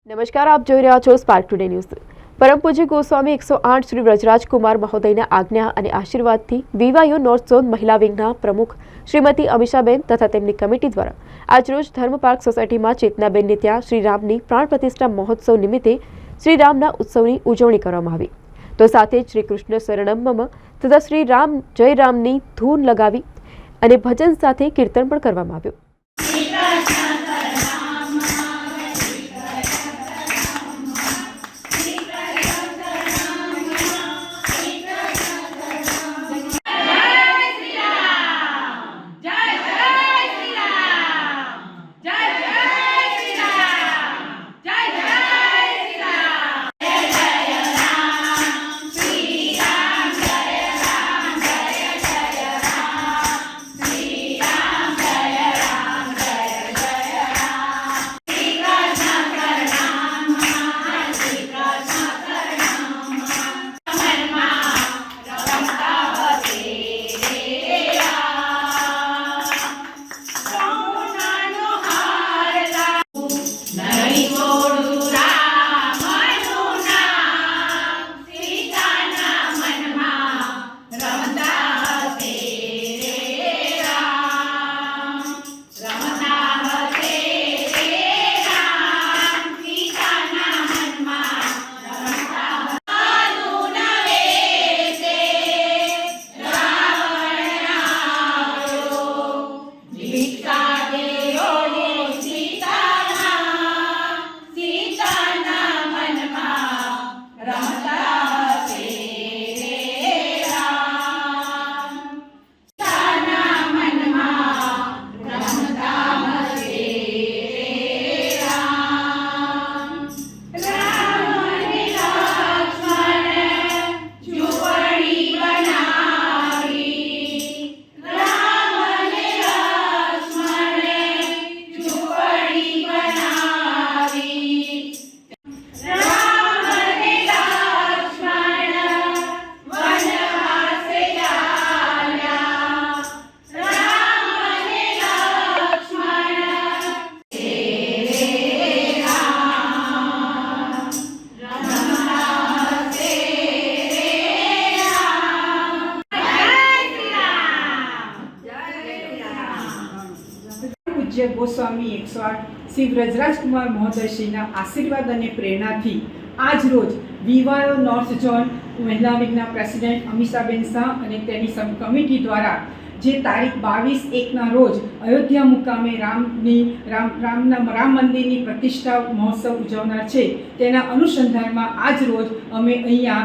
નમસ્કાર, આપ જોઈ રહ્યા છો સ્પાર્ક ટુડે ન્યૂઝ। પરમ પૂજ્ય ગોસ્વામી 108 શ્રી વ્રજરાજકુમાર મહોદયના આજ્ઞા અને આશીર્વાદથી વીવાયુ નોર્થ ઝોન મહિલા વિંગના પ્રમુખ શ્રીમતી અમીષાબેન તથા તેમની કમિટી દ્વારા આજરોજ ધર્મ પાર્ક સોસાયટીમાં ચેતનાબેનને ત્યાં શ્રીરામની પ્રાણ પ્રતિષ્ઠા મહોત્સવ નિમિત્તે શ્રીરામના ઉત્સવની ઉજવણી કરવામાં આવી। તો સાથે જ શ્રી કૃષ્ણ શરણમ મમ તથા શ્રી રામ જય રામની ધૂન લગાવી અને ભજન સાથે કીર્તન પણ કરવામાં આવ્યું। પૂજ્ય ગોસ્વામી 108 શ્રી વ્રજરાજકુમાર મહોદયશ્રીના આશીર્વાદ અને પ્રેરણાથી આજ રોજ વીવાયો નોર્થ ઝોન મહિલા વિંગના પ્રેસિડેન્ટ અમીષાબેન શાહ અને તેની સબ કમિટી દ્વારા જે તારીખ 22/1ના રોજ અયોધ્યા મુકામે રામ મંદિરની પ્રતિષ્ઠા મહોત્સવ ઉજવનાર છે, તેના અનુસંધાનમાં આજ રોજ અમે અહીંયા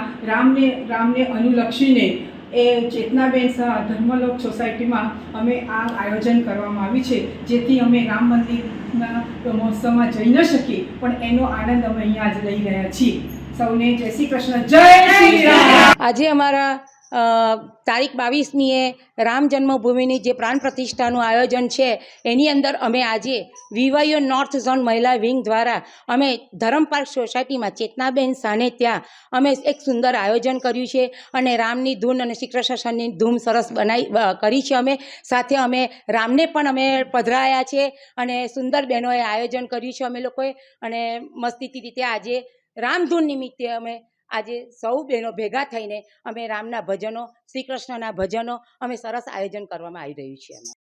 રામને અનુલક્ષીને એ ચેતનાબેન શાહ ધર્મલોક સોસાયટીમાં અમે આ આયોજન કરવામાં આવ્યું છે, જેથી અમે રામ મંદિરના મહોત્સવમાં જઈ ન શકીએ પણ એનો આનંદ અમે અહીંયા આજ લઈ રહ્યા છીએ। સૌને જય શ્રી કૃષ્ણ, જય શ્રી રામ। આજે અમારા તારીખ 22મીએ રામ જન્મભૂમિની જે પ્રાણ પ્રતિષ્ઠાનું આયોજન છે એની અંદર અમે આજે વીવાયો નોર્થ ઝોન મહિલા વિંગ દ્વારા અમે ધરમ પાર્ક સોસાયટીમાં ચેતનાબેન શાહને ત્યાં અમે એક સુંદર આયોજન કર્યું છે અને રામની ધૂન અને શ્રી કૃષ્ણની ધૂમ સરસ કરી છે। અમે સાથે અમે રામને પણ અમે પધરાયા છે અને સુંદર બહેનોએ આયોજન કર્યું છે અમે લોકોએ, અને મસ્તીથી રીતે આજે રામધૂન નિમિત્તે અમે આજે સૌ બહેનો ભેગા થઈને અમે રામના ભજનો, શ્રી કૃષ્ણના ભજનો અમે સરસ આયોજન કરવામાં આવી રહ્યું છે।